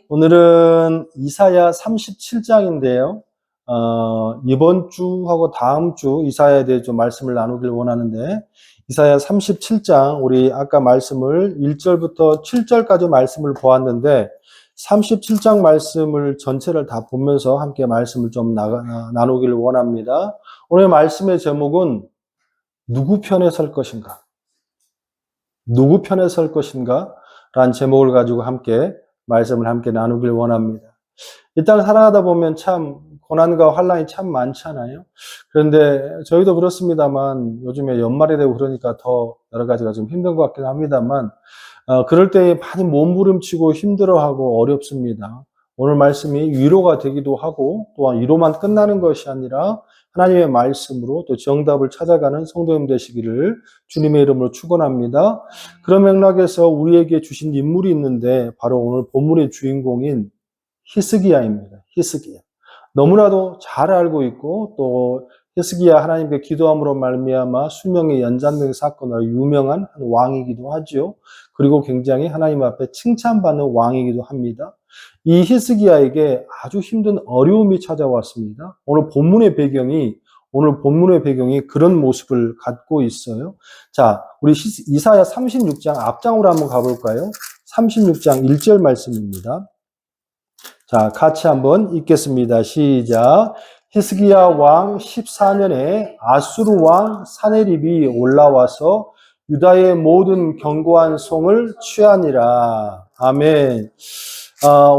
오늘은 이사야 37장인데요. 이번 주하고 다음 주 이사야에 대해 좀 말씀을 나누길 원하는데, 이사야 37장, 우리 아까 말씀을 1절부터 7절까지 말씀을 보았는데, 37장 말씀을 전체를 다 보면서 함께 말씀을 좀 나누길 원합니다. 오늘 말씀의 제목은 누구 편에 설 것인가? 누구 편에 설 것인가? 라는 제목을 가지고 말씀을 함께 나누길 원합니다. 일단 살아가다 보면 참 고난과 환난이 참 많잖아요. 그런데 저희도 그렇습니다만 요즘에 연말이 되고 그러니까 더 여러 가지가 좀 힘든 것 같긴 합니다만, 그럴 때 많이 몸부림치고 힘들어하고 어렵습니다. 오늘 말씀이 위로가 되기도 하고, 또한 위로만 끝나는 것이 아니라 하나님의 말씀으로 또 정답을 찾아가는 성도님 되시기를 주님의 이름으로 축원합니다. 그런 맥락에서 우리에게 주신 인물이 있는데, 바로 오늘 본문의 주인공인 히스기야입니다. 히스기야. 너무나도 잘 알고 있고, 또 히스기야 하나님께 기도함으로 말미암아 수명의 연장된 사건으로 유명한 한 왕이기도 하죠. 그리고 굉장히 하나님 앞에 칭찬받는 왕이기도 합니다. 이 히스기야에게 아주 힘든 어려움이 찾아왔습니다. 오늘 본문의 배경이 그런 모습을 갖고 있어요. 자, 우리 이사야 36장 앞장으로 한번 가볼까요? 36장 1절 말씀입니다. 자, 같이 한번 읽겠습니다. 시작. 히스기야 왕 14년에 아수르 왕 사네립이 올라와서 유다의 모든 견고한 성을 취하니라. 아멘.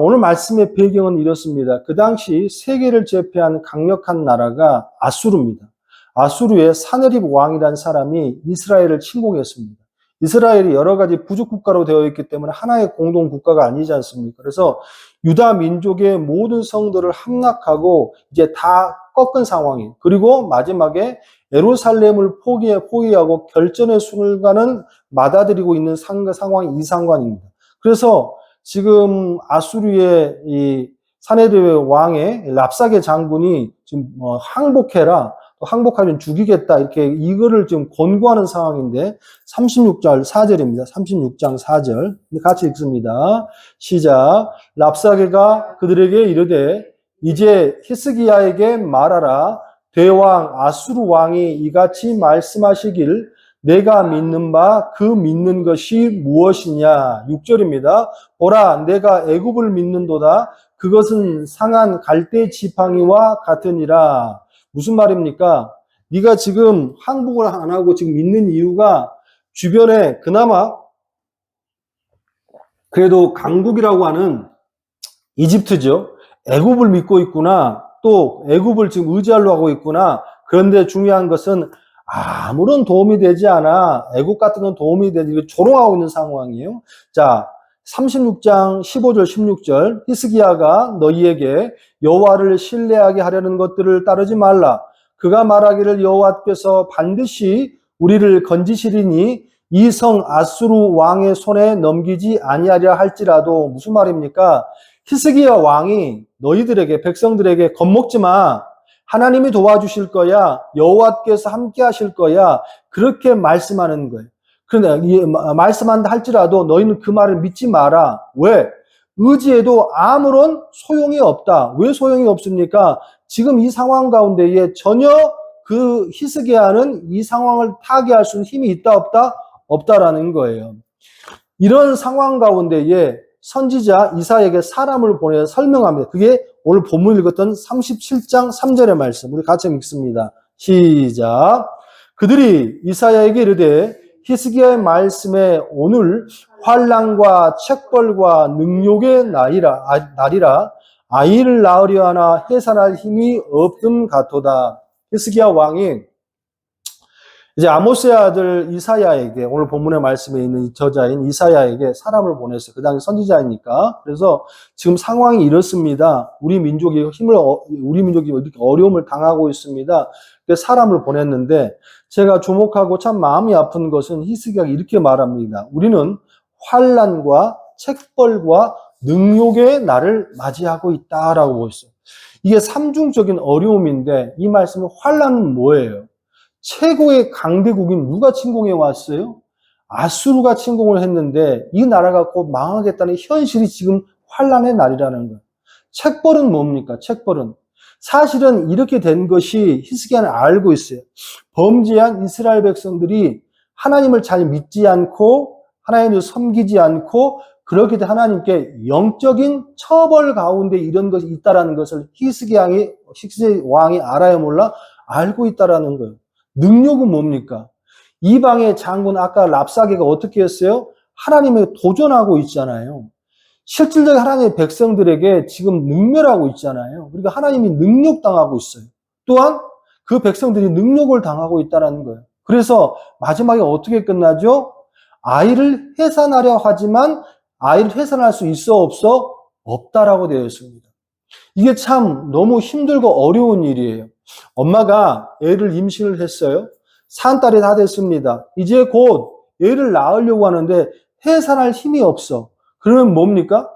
오늘 말씀의 배경은 이렇습니다. 그 당시 세계를 제패한 강력한 나라가 아수르입니다. 아수르의 사네립 왕이라는 사람이 이스라엘을 침공했습니다. 이스라엘이 여러 가지 부족 국가로 되어 있기 때문에 하나의 공동 국가가 아니지 않습니까? 그래서 유다 민족의 모든 성들을 함락하고 이제 다 꺾은 상황이에요. 그리고 마지막에 예루살렘을 포기하고 결전의 순간은 맞아들이고 있는 상황이 이 상황입니다. 그래서 지금 아수르의 이 사네립 왕의 랍사게 장군이 지금 항복해라, 또 항복하면 죽이겠다, 이렇게 이거를 지금 권고하는 상황인데 36절 4절입니다. 36장 4절 같이 읽습니다. 시작. 랍사게가 그들에게 이르되 이제 히스기야에게 말하라. 대왕 아수르 왕이 이같이 말씀하시길 내가 믿는 바 그 믿는 것이 무엇이냐. 6절입니다. 보라, 내가 애굽을 믿는도다. 그것은 상한 갈대 지팡이와 같으니라. 무슨 말입니까? 네가 지금 항복을 안 하고 지금 믿는 이유가 주변에 그나마 그래도 강국이라고 하는 이집트죠. 애굽을 믿고 있구나. 또 애굽을 지금 의지하려고 하고 있구나. 그런데 중요한 것은 아무런 도움이 되지 않아. 애국 같은 건 도움이 되지, 조롱하고 있는 상황이에요. 자, 36장 15절 16절 히스기야가 너희에게 여호와를 신뢰하게 하려는 것들을 따르지 말라. 그가 말하기를 여호와께서 반드시 우리를 건지시리니 이 성 아수르 왕의 손에 넘기지 아니하리라 할지라도. 무슨 말입니까? 히스기야 왕이 너희들에게, 백성들에게 겁먹지 마. 하나님이 도와주실 거야. 여호와께서 함께 하실 거야. 그렇게 말씀하는 거예요. 그런데 말씀한다 할지라도 너희는 그 말을 믿지 마라. 왜? 의지해도 아무런 소용이 없다. 왜 소용이 없습니까? 지금 이 상황 가운데에 전혀 그 히스기야는 이 상황을 타개할 수 있는 힘이 있다 없다? 없다라는 거예요. 이런 상황 가운데에 선지자 이사야에게 사람을 보내서 설명합니다. 그게 오늘 본문 읽었던 37장 3절의 말씀. 우리 같이 읽습니다. 시작. 그들이 이사야에게 이르되 히스기야의 말씀에 오늘 환난과 책벌과 능욕의 날이라 아이를 낳으려 하나 해산할 힘이 없음 같도다. 히스기야 왕이 이제 아모스의 아들 이사야에게, 오늘 본문의 말씀에 있는 저자인 이사야에게 사람을 보냈어요. 그 당시 선지자이니까. 그래서 지금 상황이 이렇습니다. 우리 민족이 이렇게 어려움을 당하고 있습니다. 그래서 사람을 보냈는데, 제가 주목하고 참 마음이 아픈 것은 히스기야가 이렇게 말합니다. 우리는 환난과 책벌과 능욕의 날을 맞이하고 있다라고 보고 있어요. 이게 삼중적인 어려움인데, 이 말씀은 환난은 뭐예요? 최고의 강대국인 누가 침공해 왔어요? 아수르가 침공을 했는데 이 나라가 곧 망하겠다는 현실이 지금 환난의 날이라는 거예요. 책벌은 뭡니까? 책벌은 사실은 이렇게 된 것이 히스기야는 알고 있어요. 범죄한 이스라엘 백성들이 하나님을 잘 믿지 않고 하나님을 섬기지 않고 그렇게 하나님께 영적인 처벌 가운데 이런 것이 있다라는 것을 히스기야 왕이 알아야 몰라 알고 있다라는 거예요. 능력은 뭡니까? 이방의 장군 아까 랍사게가 어떻게 했어요? 하나님에 도전하고 있잖아요. 실질적인 하나님의 백성들에게 지금 능멸하고 있잖아요. 그러니까 하나님이 능력당하고 있어요. 또한 그 백성들이 능력을 당하고 있다는 거예요. 그래서 마지막에 어떻게 끝나죠? 아이를 해산하려 하지만 아이를 해산할 수 있어 없어? 없다라고 되어 있습니다. 이게 참 너무 힘들고 어려운 일이에요. 엄마가 애를 임신을 했어요. 산딸이 다 됐습니다. 이제 곧 애를 낳으려고 하는데 해산할 힘이 없어. 그러면 뭡니까?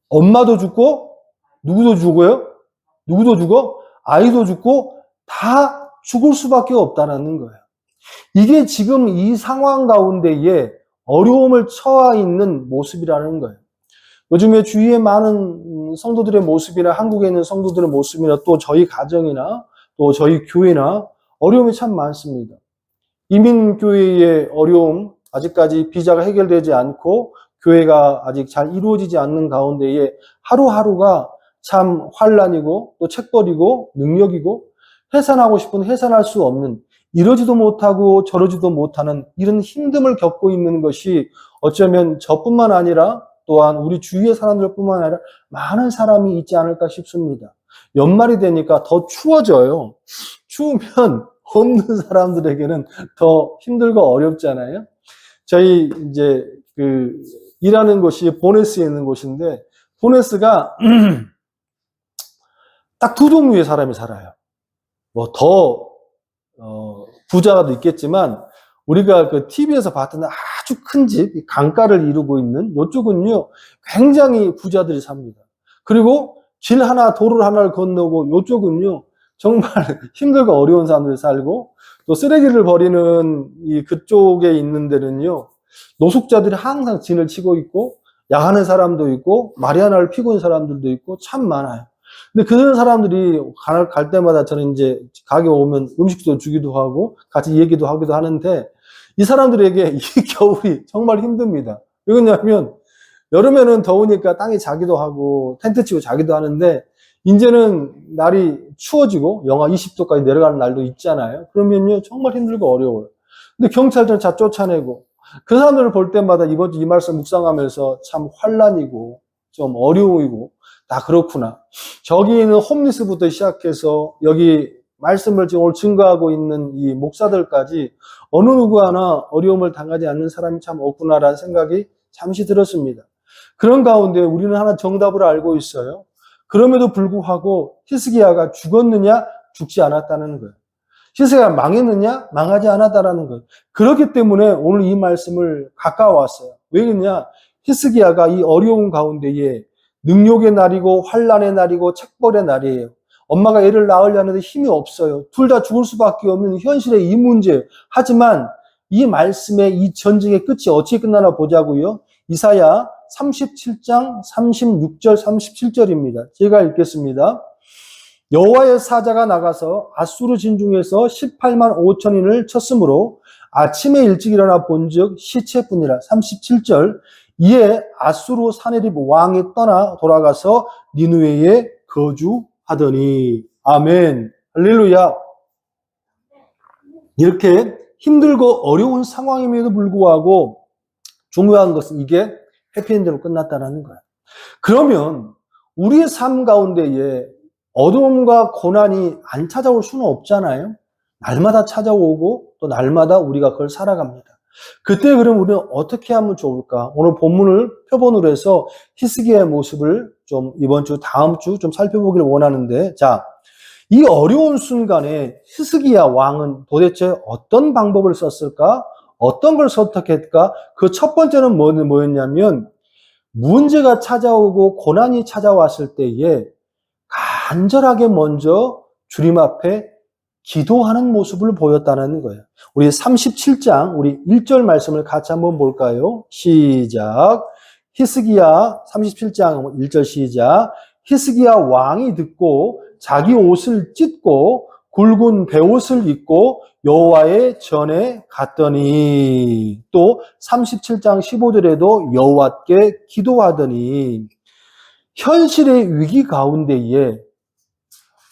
엄마도 죽고 누구도 죽어요? 누구도 죽어? 아이도 죽고 다 죽을 수밖에 없다는 거예요. 이게 지금 이 상황 가운데에 어려움을 처해 있는 모습이라는 거예요. 요즘에 주위에 많은 성도들의 모습이나 한국에 있는 성도들의 모습이나 또 저희 가정이나 또 저희 교회나 어려움이 참 많습니다. 이민교회의 어려움, 아직까지 비자가 해결되지 않고 교회가 아직 잘 이루어지지 않는 가운데에 하루하루가 참 환난이고 또 책벌이고 능력이고 해산하고 싶은 해산할 수 없는 이러지도 못하고 저러지도 못하는 이런 힘듦을 겪고 있는 것이 어쩌면 저뿐만 아니라 또한 우리 주위의 사람들뿐만 아니라 많은 사람이 있지 않을까 싶습니다. 연말이 되니까 더 추워져요. 추우면 없는 사람들에게는 더 힘들고 어렵잖아요. 저희 이제 일하는 곳이 보네스에 있는 곳인데 보네스가 딱 두 종류의 사람이 살아요. 뭐 더 부자도 있겠지만 우리가 그 TV에서 봤던 아주 큰 집, 강가를 이루고 있는 이쪽은요 굉장히 부자들이 삽니다. 그리고 길 하나, 도로 하나를 건너고 이쪽은요 정말 힘들고 어려운 사람들이 살고 또 쓰레기를 버리는 그쪽에 있는 데는요 노숙자들이 항상 진을 치고 있고 야하는 사람도 있고 마리아나를 피고 있는 사람들도 있고 참 많아요. 근데 그런 사람들이 갈 때마다 저는 이제 가게 오면 음식도 주기도 하고 같이 얘기도 하기도 하는데 이 사람들에게 이 겨울이 정말 힘듭니다. 왜 그러냐면 여름에는 더우니까 땅에 자기도 하고 텐트 치고 자기도 하는데 이제는 날이 추워지고 영하 20도까지 내려가는 날도 있잖아요. 그러면요 정말 힘들고 어려워요. 근데 경찰들은 다 쫓아내고 그 사람들을 볼 때마다 이번 주 이 말씀 묵상하면서 참 환난이고 좀 어려움이고 다 그렇구나. 저기 있는 홈리스부터 시작해서 여기 말씀을 지금 오늘 증거하고 있는 이 목사들까지 어느 누구 하나 어려움을 당하지 않는 사람이 참 없구나라는 생각이 잠시 들었습니다. 그런 가운데 우리는 하나 정답을 알고 있어요. 그럼에도 불구하고 히스기야가 죽었느냐? 죽지 않았다는 거예요. 히스기야가 망했느냐? 망하지 않았다는 거예요. 그렇기 때문에 오늘 이 말씀을 가까워왔어요. 왜 그러냐? 히스기야가 이 어려운 가운데에 능력의 날이고 환난의 날이고 책벌의 날이에요. 엄마가 애를 낳으려 하는데 힘이 없어요. 둘 다 죽을 수밖에 없는 현실의 이 문제. 하지만 이 말씀의 이 전쟁의 끝이 어떻게 끝나나 보자고요. 이사야 37장 36절 37절입니다. 제가 읽겠습니다. 여호와의 사자가 나가서 아수르 진중에서 18만 5천인을 쳤으므로 아침에 일찍 일어나 본즉 시체뿐이라. 37절. 이에 아수르 사네립 왕이 떠나 돌아가서 니느웨에 거주하더니. 아멘. 할렐루야. 이렇게 힘들고 어려운 상황임에도 불구하고 중요한 것은 이게 해피엔드로 끝났다는 거예요. 그러면 우리의 삶 가운데에 어려움과 고난이 안 찾아올 수는 없잖아요. 날마다 찾아오고 또 날마다 우리가 그걸 살아갑니다. 그때 그럼 우리는 어떻게 하면 좋을까? 오늘 본문을 표본으로 해서 히스기야의 모습을 좀 이번 주 다음 주 좀 살펴보기를 원하는데, 자, 이 어려운 순간에 히스기야 왕은 도대체 어떤 방법을 썼을까? 어떤 걸 선택했을까? 그 첫 번째는 뭐였냐면 문제가 찾아오고 고난이 찾아왔을 때에 간절하게 먼저 주님 앞에 기도하는 모습을 보였다는 거예요. 우리 37장 우리 1절 말씀을 같이 한번 볼까요? 시작. 히스기야 37장 1절 시작. 히스기야 왕이 듣고 자기 옷을 찢고 굵은 베옷을 입고 여호와의 전에 갔더니, 또 37장 15절에도 여호와께 기도하더니, 현실의 위기 가운데에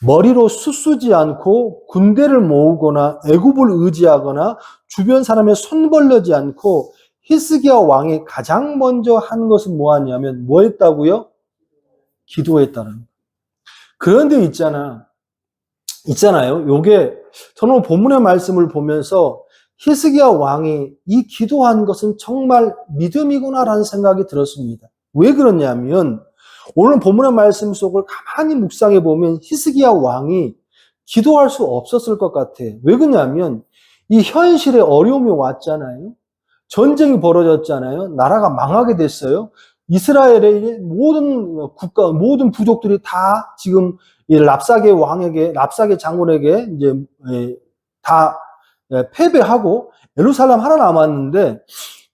머리로 쑤쓰지 않고 군대를 모으거나 애굽을 의지하거나 주변 사람의 손 벌리지 않고 히스기야 왕이 가장 먼저 한 것은 뭐였냐면 뭐 했다고요? 기도했다는 거예요. 그런데 있잖아요. 요게 저는 본문의 말씀을 보면서 히스기야 왕이 이 기도한 것은 정말 믿음이구나라는 생각이 들었습니다. 왜 그러냐면 오늘 본문의 말씀 속을 가만히 묵상해 보면 히스기야 왕이 기도할 수 없었을 것 같아요. 왜 그러냐면 이 현실에 어려움이 왔잖아요. 전쟁이 벌어졌잖아요. 나라가 망하게 됐어요. 이스라엘의 모든 국가, 모든 부족들이 다 지금 이 랍사게 장군에게 이제 다 패배하고 예루살렘 하나 남았는데,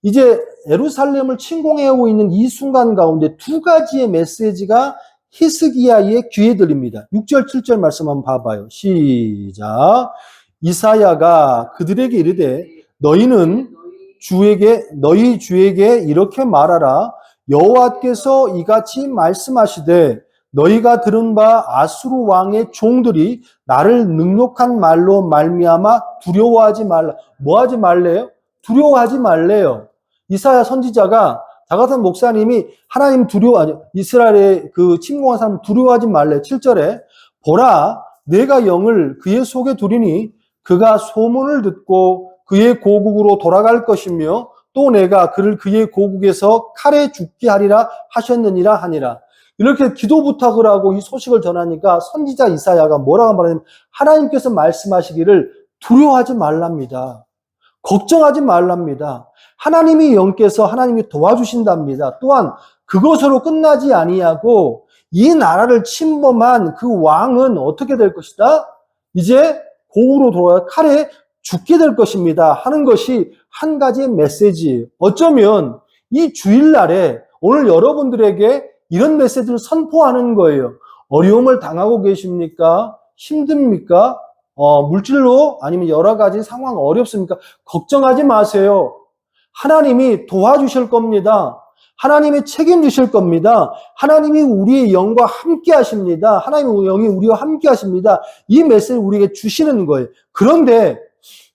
이제 예루살렘을 침공해오고 있는 이 순간 가운데 두 가지의 메시지가 히스기야의 귀에 들립니다. 6절, 7절 말씀 한번 봐봐요. 시작. 이사야가 그들에게 이르되 너희 주에게 이렇게 말하라. 여호와께서 이같이 말씀하시되 너희가 들은 바 아수르 왕의 종들이 나를 능욕한 말로 말미암아 두려워하지 말라. 뭐 하지 말래요? 두려워하지 말래요. 이사야 선지자가, 자가산 목사님이 하나님 이스라엘의 그 침공한 사람 두려워하지 말래. 7절에 보라 내가 영을 그의 속에 두리니 그가 소문을 듣고 그의 고국으로 돌아갈 것이며 또 내가 그를 그의 고국에서 칼에 죽게 하리라 하셨느니라 하니라. 이렇게 기도 부탁을 하고 이 소식을 전하니까 선지자 이사야가 뭐라고 말하냐면 하나님께서 말씀하시기를 두려워하지 말랍니다. 걱정하지 말랍니다. 하나님이 영께서 하나님이 도와주신답니다. 또한 그것으로 끝나지 아니하고 이 나라를 침범한 그 왕은 어떻게 될 것이다? 이제 고국으로 돌아가 칼에 죽게 될 것입니다 하는 것이 한 가지의 메시지예요. 어쩌면 이 주일날에 오늘 여러분들에게 이런 메시지를 선포하는 거예요. 어려움을 당하고 계십니까? 힘듭니까? 물질로 아니면 여러 가지 상황 어렵습니까? 걱정하지 마세요. 하나님이 도와주실 겁니다. 하나님이 책임지실 겁니다. 하나님이 우리의 영과 함께 하십니다. 하나님의 영이 우리와 함께 하십니다. 이 메시지를 우리에게 주시는 거예요. 그런데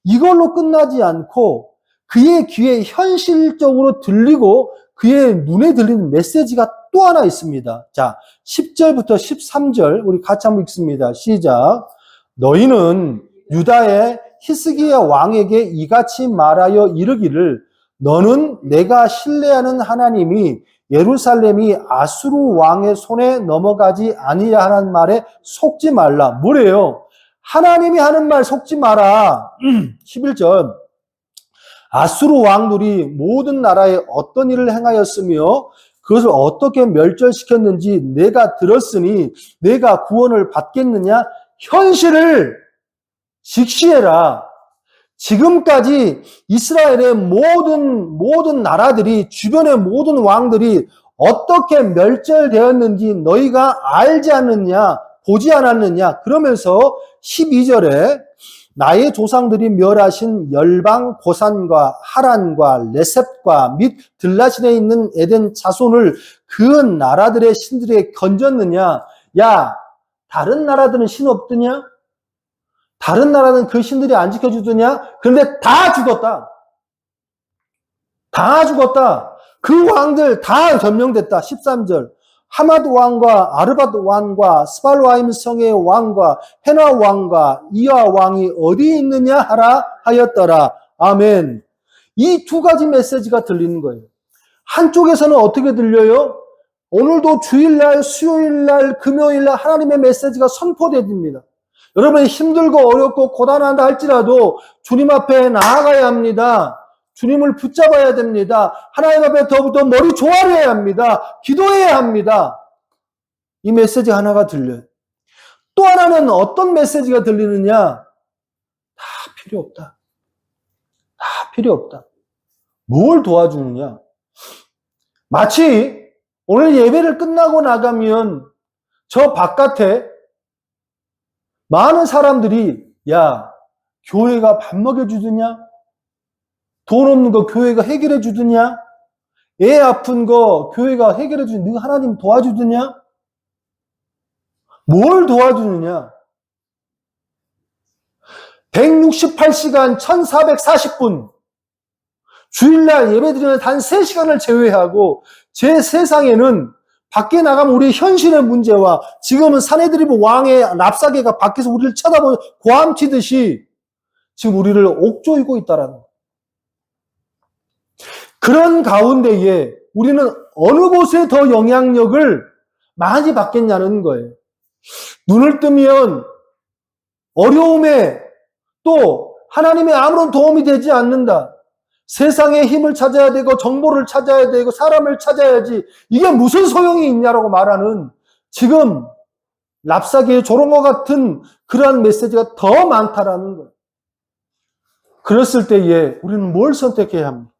이걸로 끝나지 않고 그의 귀에 현실적으로 들리고 그의 눈에 들리는 메시지가 또 하나 있습니다. 자, 10절부터 13절 우리 같이 한번 읽습니다. 시작. 너희는 유다의 히스기야 왕에게 이같이 말하여 이르기를 너는 내가 신뢰하는 하나님이 예루살렘이 아수르 왕의 손에 넘어가지 아니라 하는 말에 속지 말라. 뭐래요? 하나님이 하는 말 속지 마라. 11절. 아수르 왕들이 모든 나라에 어떤 일을 행하였으며 그것을 어떻게 멸절시켰는지 내가 들었으니 내가 구원을 받겠느냐? 현실을 직시해라. 지금까지 이스라엘의 모든 나라들이, 주변의 모든 왕들이 어떻게 멸절되었는지 너희가 알지 않느냐, 보지 않았느냐. 그러면서 12절에 나의 조상들이 멸하신 열방 고산과 하란과 레셉과 및 들라신에 있는 에덴 자손을 그 나라들의 신들에게 건졌느냐. 야, 다른 나라들은 신 없더냐? 다른 나라는 그 신들이 안 지켜주더냐? 그런데 다 죽었다. 다 죽었다. 그 왕들 다 점령됐다. 13절. 하마드 왕과 아르바드 왕과 스발와임 성의 왕과 헤나 왕과 이와 왕이 어디에 있느냐 하라 하였더라. 아멘. 이 두 가지 메시지가 들리는 거예요. 한쪽에서는 어떻게 들려요? 오늘도 주일날, 수요일날, 금요일날 하나님의 메시지가 선포됩니다. 여러분이 힘들고 어렵고 고단하다 할지라도 주님 앞에 나아가야 합니다. 주님을 붙잡아야 됩니다. 하나님 앞에 더욱더 머리 조아려야 합니다. 기도해야 합니다. 이 메시지 하나가 들려요. 또 하나는 어떤 메시지가 들리느냐? 다 필요 없다. 다 필요 없다. 뭘 도와주느냐? 마치 오늘 예배를 끝나고 나가면 저 바깥에 많은 사람들이 야, 교회가 밥 먹여주더냐? 돈 없는 거 교회가 해결해 주더냐? 애 아픈 거 교회가 해결해 주더냐? 너 하나님 도와주더냐? 뭘 도와주느냐? 168시간 1440분 주일날 예배드리는 단 3시간을 제외하고 제 세상에는 밖에 나가면 우리 현실의 문제와 지금은 사내들이고 왕의 랍사개가 밖에서 우리를 쳐다보는 고함치듯이 지금 우리를 옥조이고 있다라는 거예요. 그런 가운데에 우리는 어느 곳에 더 영향력을 많이 받겠냐는 거예요. 눈을 뜨면 어려움에 또 하나님의 아무런 도움이 되지 않는다. 세상의 힘을 찾아야 되고 정보를 찾아야 되고 사람을 찾아야지 이게 무슨 소용이 있냐라고 말하는 지금 랍사계의 조롱과 같은 그러한 메시지가 더 많다라는 거예요. 그랬을 때에 우리는 뭘 선택해야 합니까?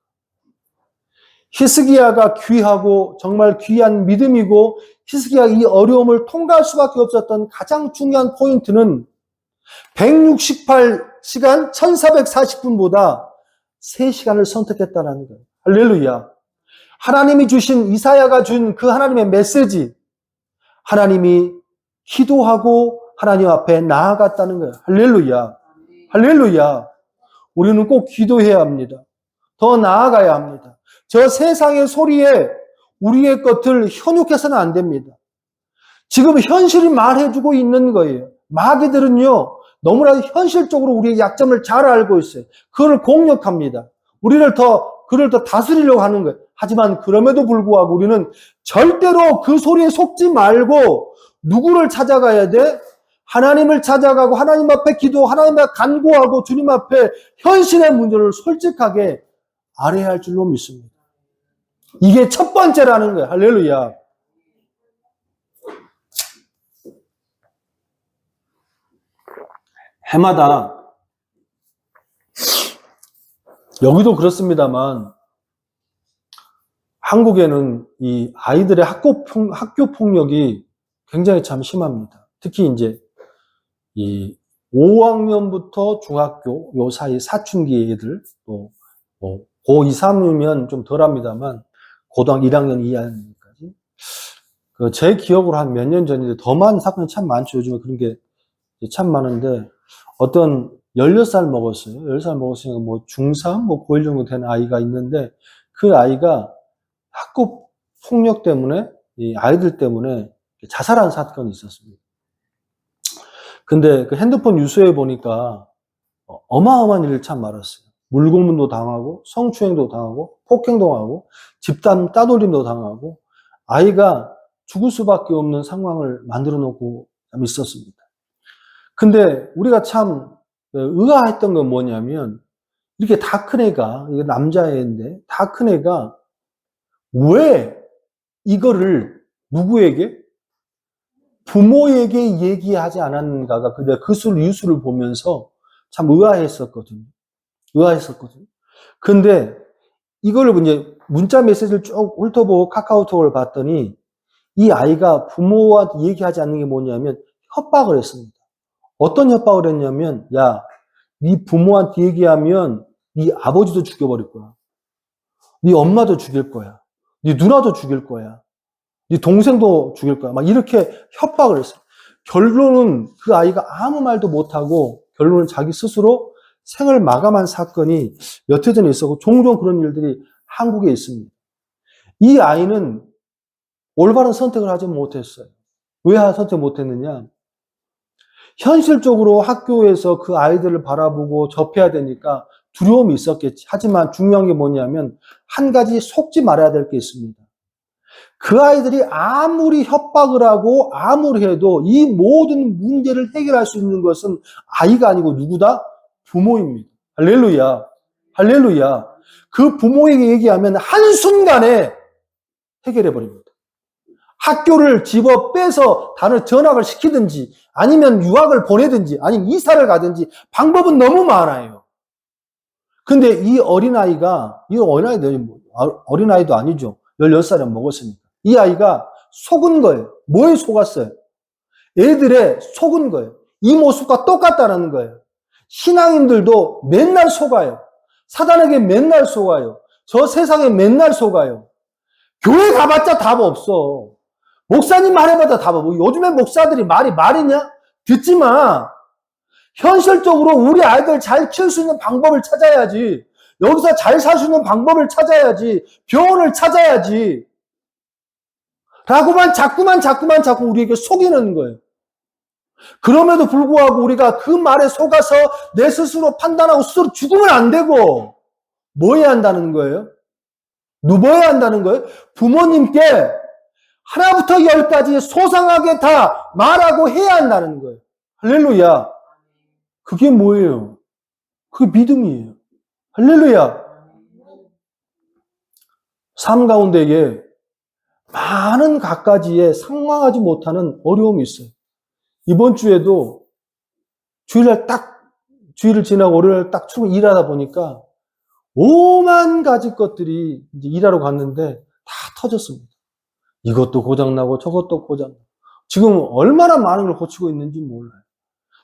히스기야가 귀하고 정말 귀한 믿음이고 히스기야가 이 어려움을 통과할 수밖에 없었던 가장 중요한 포인트는 168시간 1440분보다 3시간을 선택했다는 거예요. 할렐루야. 하나님이 주신 이사야가 준 그 하나님의 메시지, 하나님이 기도하고 하나님 앞에 나아갔다는 거예요. 할렐루야. 할렐루야. 우리는 꼭 기도해야 합니다. 더 나아가야 합니다. 저 세상의 소리에 우리의 것을 현혹해서는 안 됩니다. 지금 현실이 말해주고 있는 거예요. 마귀들은요, 너무나 현실적으로 우리의 약점을 잘 알고 있어요. 그걸 공격합니다. 그를 더 다스리려고 하는 거예요. 하지만 그럼에도 불구하고 우리는 절대로 그 소리에 속지 말고 누구를 찾아가야 돼? 하나님을 찾아가고 하나님 앞에 기도, 하나님 앞에 간구하고 주님 앞에 현실의 문제를 솔직하게 알아야 할 줄로 믿습니다. 이게 첫 번째라는 거예요. 할렐루야. 해마다 여기도 그렇습니다만 한국에는 이 아이들의 학교 폭력이 굉장히 참 심합니다. 특히 이제 이 5학년부터 중학교 요 사이 사춘기 애들 또 고2, 3이면 좀 덜합니다만 고등학교 1학년, 2학년까지 제 기억으로 한 몇 년 전인데 더 많은 사건이 참 많죠. 요즘에 그런 게 참 많은데 어떤 16살 먹었어요. 10살 먹었으니까 뭐 중3, 뭐 고1 정도 된 아이가 있는데 그 아이가 학교 폭력 때문에 이 아이들 때문에 자살한 사건이 있었습니다. 근데 그 핸드폰 뉴스에 보니까 어마어마한 일을 참 많았어요. 물고문도 당하고 성추행도 당하고 폭행도 당하고 집단 따돌림도 당하고 아이가 죽을 수밖에 없는 상황을 만들어 놓고 있었습니다. 근데 우리가 참 의아했던 건 뭐냐면 이렇게 다 큰 애가 이게 남자애인데 다 큰 애가 왜 이거를 누구에게? 부모에게 얘기하지 않았는가가 그 뉴스를 보면서 참 의아했었거든요. 근데 이거를 이제 문자 메시지를 쭉 훑어보고 카카오톡을 봤더니 이 아이가 부모한테 얘기하지 않는 게 뭐냐면 협박을 했습니다. 어떤 협박을 했냐면 야, 네 부모한테 얘기하면 네 아버지도 죽여버릴 거야. 네 엄마도 죽일 거야. 네 누나도 죽일 거야. 네 동생도 죽일 거야. 막 이렇게 협박을 했어요. 결론은 그 아이가 아무 말도 못하고 결론은 자기 스스로 생을 마감한 사건이 몇 해 전에 있었고 종종 그런 일들이 한국에 있습니다. 이 아이는 올바른 선택을 하지 못했어요. 왜 선택 못했느냐? 현실적으로 학교에서 그 아이들을 바라보고 접해야 되니까 두려움이 있었겠지. 하지만 중요한 게 뭐냐면 한 가지 속지 말아야 될 게 있습니다. 그 아이들이 아무리 협박을 하고 아무리 해도 이 모든 문제를 해결할 수 있는 것은 아이가 아니고 누구다? 부모입니다. 할렐루야. 할렐루야. 그 부모에게 얘기하면 한순간에 해결해 버립니다. 학교를 집어 빼서 전학을 시키든지 아니면 유학을 보내든지 아니면 이사를 가든지 방법은 너무 많아요. 근데 이 어린아이도 아니죠. 16살에 먹었으니까. 이 아이가 속은 거예요. 뭐에 속았어요? 애들의 속은 거예요. 이 모습과 똑같다는 거예요. 신앙인들도 맨날 속아요. 사단에게 맨날 속아요. 저 세상에 맨날 속아요. 교회 가봤자 답 없어. 목사님 말해봤자 답 없어. 요즘에 목사들이 말이냐? 듣지 마. 현실적으로 우리 아이들 잘 키울 수 있는 방법을 찾아야지. 여기서 잘 살 수 있는 방법을 찾아야지. 병원을 찾아야지. 라고만 자꾸 우리에게 속이는 거예요. 그럼에도 불구하고 우리가 그 말에 속아서 내 스스로 판단하고 스스로 죽으면 안 되고, 뭐 해야 한다는 거예요? 뭐 해야 한다는 거예요? 부모님께 하나부터 열까지 소상하게 다 말하고 해야 한다는 거예요. 할렐루야. 그게 뭐예요? 그게 믿음이에요. 할렐루야. 삶 가운데에 많은 갖가지에 상황하지 못하는 어려움이 있어요. 이번 주에도 주일을 지나고 월요일 딱 출근 일하다 보니까 오만 가지 것들이 이제 일하러 갔는데 다 터졌습니다. 이것도 고장나고 저것도 고장나고. 지금 얼마나 많은 걸 고치고 있는지 몰라요.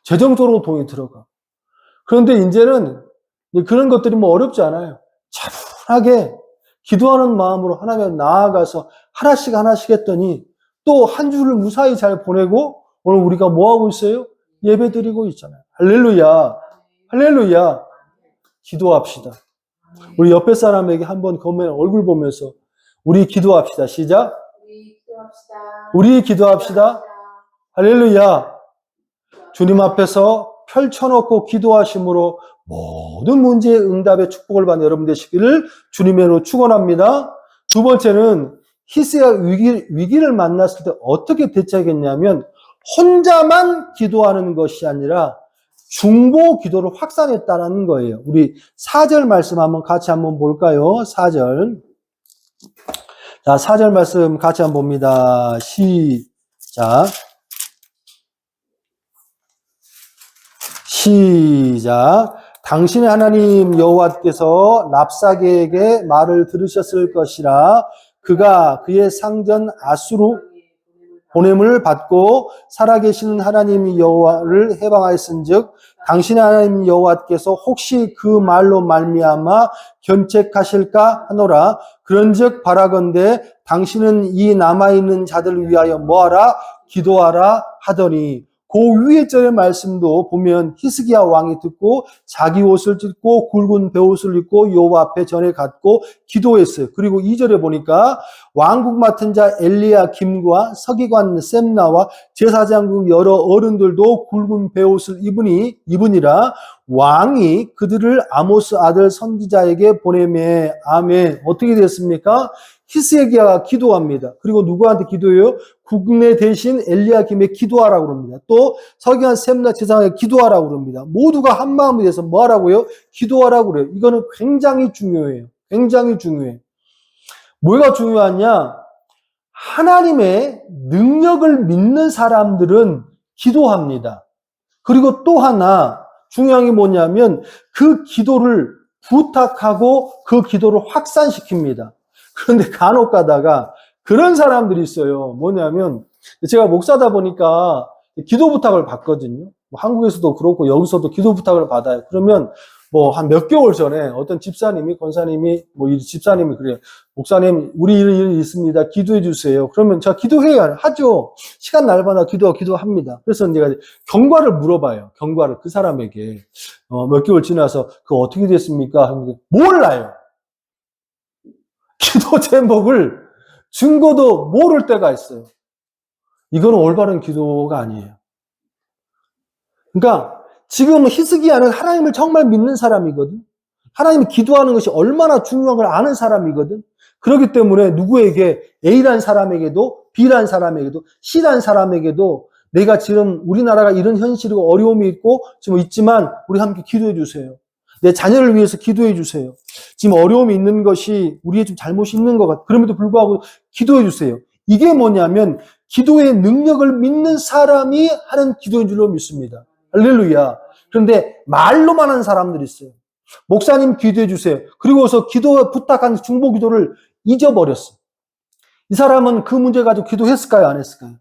재정적으로 돈이 들어가. 그런데 이제는 그런 것들이 뭐 어렵지 않아요. 차분하게 기도하는 마음으로 하나님 나아가서 하나씩 했더니 또 한 주를 무사히 잘 보내고 오늘 우리가 뭐 하고 있어요? 예배 드리고 있잖아요. 할렐루야. 할렐루야. 기도합시다. 우리 옆에 사람에게 한번 얼굴 보면서 우리 기도합시다. 시작. 우리 기도합시다. 할렐루야. 주님 앞에서 펼쳐놓고 기도하심으로 모든 문제의 응답의 축복을 받는 여러분 되시기를 주님의 이름으로 축원합니다. 두 번째는 히스기야가 위기를 만났을 때 어떻게 대처하겠냐면 혼자만 기도하는 것이 아니라 중보 기도를 확산했다는 거예요. 우리 4절 말씀 같이 한번 볼까요? 4절. 자, 4절 말씀 같이 한번 봅니다. 시작. 당신의 하나님 여호와께서 랍사게에게 말을 들으셨을 것이라. 그가 그의 상전 아수르 보냄을 받고 살아계시는 하나님 여호와를 해방하였은즉 당신의 하나님 여호와께서 혹시 그 말로 말미암아 견책하실까 하노라. 그런즉 바라건대 당신은 이 남아있는 자들을 위하여 뭐하라? 기도하라 하더니, 그 위에 절의 말씀도 보면 히스기야 왕이 듣고 자기 옷을 찢고 굵은 베옷을 입고 여호와 앞에 전에 갔고 기도했어요. 그리고 2절에 보니까 왕국 맡은 자 엘리야김과 서기관 셈나와 제사장국 여러 어른들도 굵은 베옷을 입으니라. 왕이 그들을 아모스 아들 선지자에게 보내매. 아멘. 어떻게 됐습니까? 히스기야가 기도합니다. 그리고 누구한테 기도해요? 국내 대신 엘리야김에 기도하라고 그럽니다. 또 서기관 셈나 제사장에게 기도하라고 그럽니다. 모두가 한 마음이 돼서 뭐 하라고요? 기도하라고 그래요. 이거는 굉장히 중요해요. 굉장히 중요해. 뭐가 중요하냐? 하나님의 능력을 믿는 사람들은 기도합니다. 그리고 또 하나 중요한 게 뭐냐면 그 기도를 부탁하고 그 기도를 확산시킵니다. 그런데 간혹 가다가 그런 사람들이 있어요. 뭐냐면 제가 목사다 보니까 기도 부탁을 받거든요. 한국에서도 그렇고 여기서도 기도 부탁을 받아요. 그러면 뭐 한 몇 개월 전에 어떤 집사님이 권사님이 이 집사님이 그래요. 목사님 우리 일이 있습니다. 기도해 주세요. 그러면 제가 기도해야 하죠. 시간 날마다 기도합니다. 그래서 제가 경과를 물어봐요. 경과를 그 사람에게 몇 개월 지나서 그거 어떻게 됐습니까? 하면 몰라요. 기도 제목을 증거도 모를 때가 있어요. 이거는 올바른 기도가 아니에요. 그러니까 지금 히스기야는 하나님을 정말 믿는 사람이거든. 하나님이 기도하는 것이 얼마나 중요한 걸 아는 사람이거든. 그렇기 때문에 누구에게 A라는 사람에게도 B라는 사람에게도 C라는 사람에게도 내가 지금 우리나라가 이런 현실이고 어려움이 있고 지금 있지만 우리 함께 기도해 주세요. 내 자녀를 위해서 기도해 주세요. 지금 어려움이 있는 것이 우리의 좀 잘못이 있는 것 같아요. 그럼에도 불구하고 기도해 주세요. 이게 뭐냐면 기도의 능력을 믿는 사람이 하는 기도인 줄로 믿습니다. 할렐루야. 그런데 말로만 하는 사람들이 있어요. 목사님 기도해 주세요. 그리고서 기도 부탁한 중보 기도를 잊어버렸어. 이 사람은 그 문제 가지고 기도했을까요? 안 했을까요?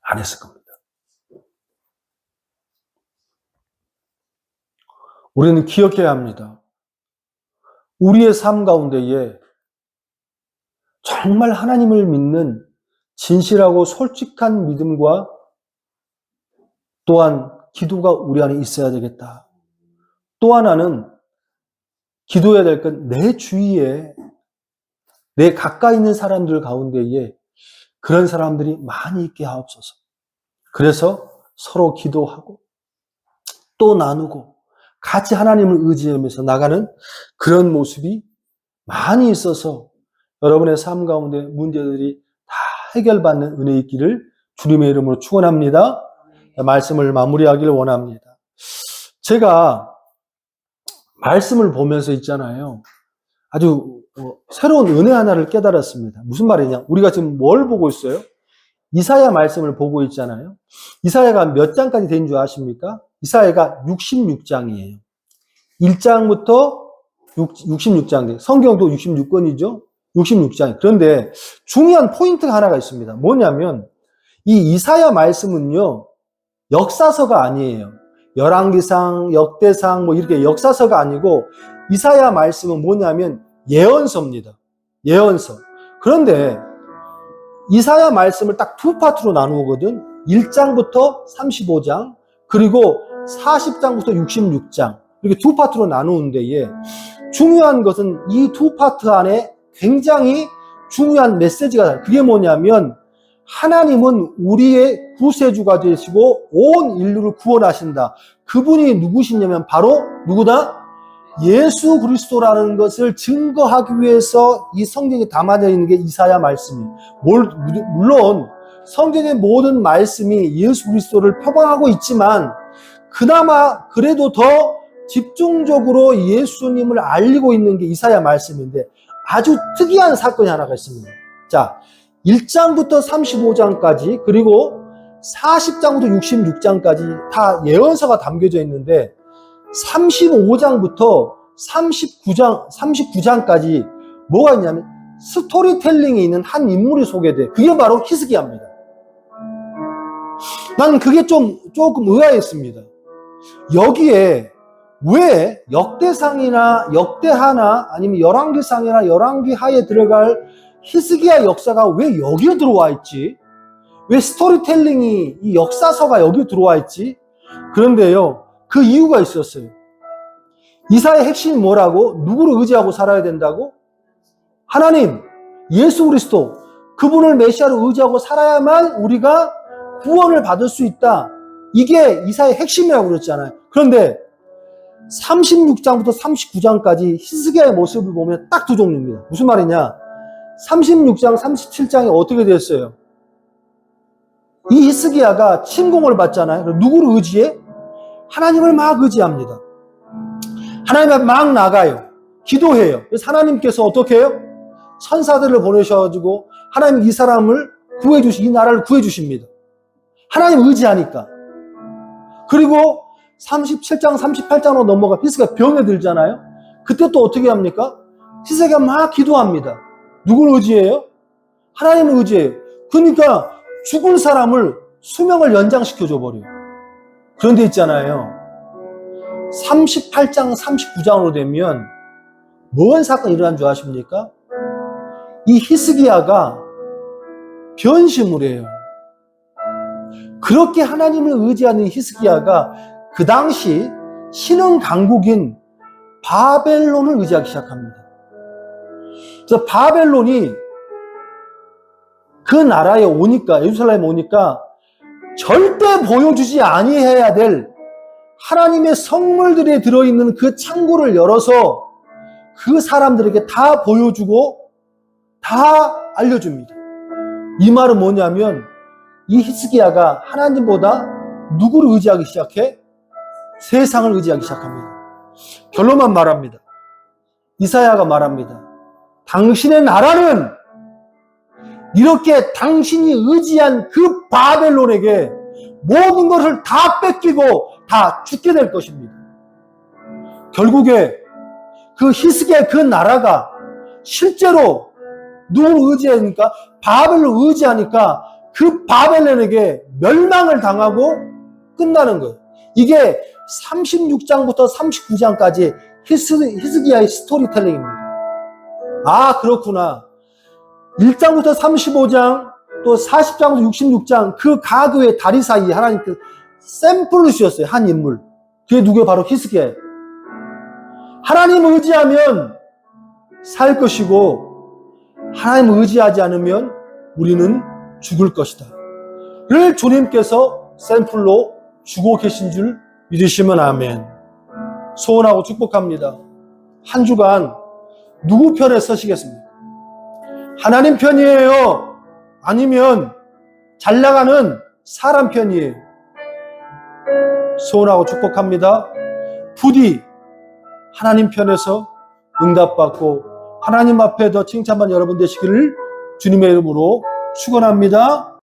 안 했을 겁니다. 우리는 기억해야 합니다. 우리의 삶 가운데에 정말 하나님을 믿는 진실하고 솔직한 믿음과 또한 기도가 우리 안에 있어야 되겠다. 또 하나는 기도해야 될 건 내 주위에 내 가까이 있는 사람들 가운데에 그런 사람들이 많이 있게 하옵소서. 그래서 서로 기도하고 또 나누고 같이 하나님을 의지하면서 나가는 그런 모습이 많이 있어서 여러분의 삶 가운데 문제들이 다 해결받는 은혜 있기를 주님의 이름으로 축원합니다. 말씀을 마무리하기를 원합니다. 제가 말씀을 보면서 있잖아요. 아주 새로운 은혜 하나를 깨달았습니다. 무슨 말이냐? 우리가 지금 뭘 보고 있어요? 이사야 말씀을 보고 있잖아요. 이사야가 몇 장까지 된 줄 아십니까? 이사야가 66장이에요. 1장부터 66장. 성경도 66권이죠. 66장. 그런데 중요한 포인트가 하나가 있습니다. 뭐냐면 이 이사야 말씀은요. 역사서가 아니에요. 열왕기상, 역대상 뭐 이렇게 역사서가 아니고 이사야 말씀은 뭐냐면 예언서입니다. 예언서. 그런데 이사야 말씀을 딱 두 파트로 나누거든. 1장부터 35장 그리고 40장부터 66장 이렇게 두 파트로 나누는데 중요한 것은 이 두 파트 안에 굉장히 중요한 메시지가 그게 뭐냐면 하나님은 우리의 구세주가 되시고 온 인류를 구원하신다. 그분이 누구시냐면 바로 누구다? 예수 그리스도라는 것을 증거하기 위해서 이 성경에 담아져 있는 게 이사야 말씀이에요. 물론 성경의 모든 말씀이 예수 그리스도를 표방하고 있지만 그나마 그래도 더 집중적으로 예수님을 알리고 있는 게 이사야 말씀인데 아주 특이한 사건이 하나가 있습니다. 자, 1장부터 35장까지 그리고 40장부터 66장까지 다 예언서가 담겨져 있는데 35장부터 39장까지 뭐가 있냐면 스토리텔링이 있는 한 인물이 소개돼. 그게 바로 히스기야입니다. 나는 그게 조금 의아했습니다. 여기에 왜 역대상이나 역대하나 아니면 열왕기상이나 열왕기하에 들어갈 히스기야 역사가 왜 여기에 들어와 있지? 왜 스토리텔링이 이 역사서가 여기 들어와 있지? 그런데요, 그 이유가 있었어요. 이사야의 핵심이 뭐라고? 누구를 의지하고 살아야 된다고? 하나님, 예수 그리스도, 그분을 메시아로 의지하고 살아야만 우리가 구원을 받을 수 있다. 이게 이사야의 핵심이라고 그랬잖아요. 그런데 36장부터 39장까지 히스기야의 모습을 보면 딱 두 종류입니다. 무슨 말이냐? 36장, 37장이 어떻게 됐어요? 이 히스기야가 침공을 받잖아요. 누구를 의지해? 하나님을 막 의지합니다. 하나님 앞에 막 나가요. 기도해요. 그래서 하나님께서 어떻게 해요? 천사들을 보내셔가지고 하나님 이 사람을 이 나라를 구해주십니다. 하나님 의지하니까. 그리고 37장, 38장으로 넘어가 히스기야 병에 들잖아요. 그때 또 어떻게 합니까? 히스기야가 막 기도합니다. 누굴 의지해요? 하나님을 의지해요. 그러니까 죽을 사람을 수명을 연장시켜줘 버려요. 그런데 있잖아요. 38장, 39장으로 되면 뭔 사건이 일어난 줄 아십니까? 이 히스기야가 변심을 해요. 그렇게 하나님을 의지하는 히스기야가 그 당시 신흥 강국인 바벨론을 의지하기 시작합니다. 그래서 바벨론이 그 나라에 오니까, 예루살렘에 오니까 절대 보여주지 아니해야 될 하나님의 성물들이 들어있는 그 창고를 열어서 그 사람들에게 다 보여주고 다 알려줍니다. 이 말은 뭐냐면 이 히스기야가 하나님보다 누구를 의지하기 시작해? 세상을 의지하기 시작합니다. 결론만 말합니다. 이사야가 말합니다. 당신의 나라는 이렇게 당신이 의지한 그 바벨론에게 모든 것을 다 뺏기고 다 죽게 될 것입니다. 결국에 그 히스기야 그 나라가 실제로 누구를 의지하니까 바벨을 의지하니까 그 바벨론에게 멸망을 당하고 끝나는 거예요. 이게 36장부터 39장까지 히스기야의 스토리텔링입니다. 아, 그렇구나. 1장부터 35장 또 40장부터 66장 그 가도의 다리 사이에 하나님께서 샘플을 주셨어요. 한 인물. 그게 누구예요? 바로 히스기야예요. 하나님을 의지하면 살 것이고 하나님을 의지하지 않으면 우리는 죽을 것이다. 를 주님께서 샘플로 주고 계신 줄 믿으시면 아멘. 소원하고 축복합니다. 한 주간 누구 편에 서시겠습니까? 하나님 편이에요? 아니면 잘 나가는 사람 편이에요? 소원하고 축복합니다. 부디 하나님 편에서 응답받고 하나님 앞에 더 칭찬받는 여러분 되시기를 주님의 이름으로 축원합니다.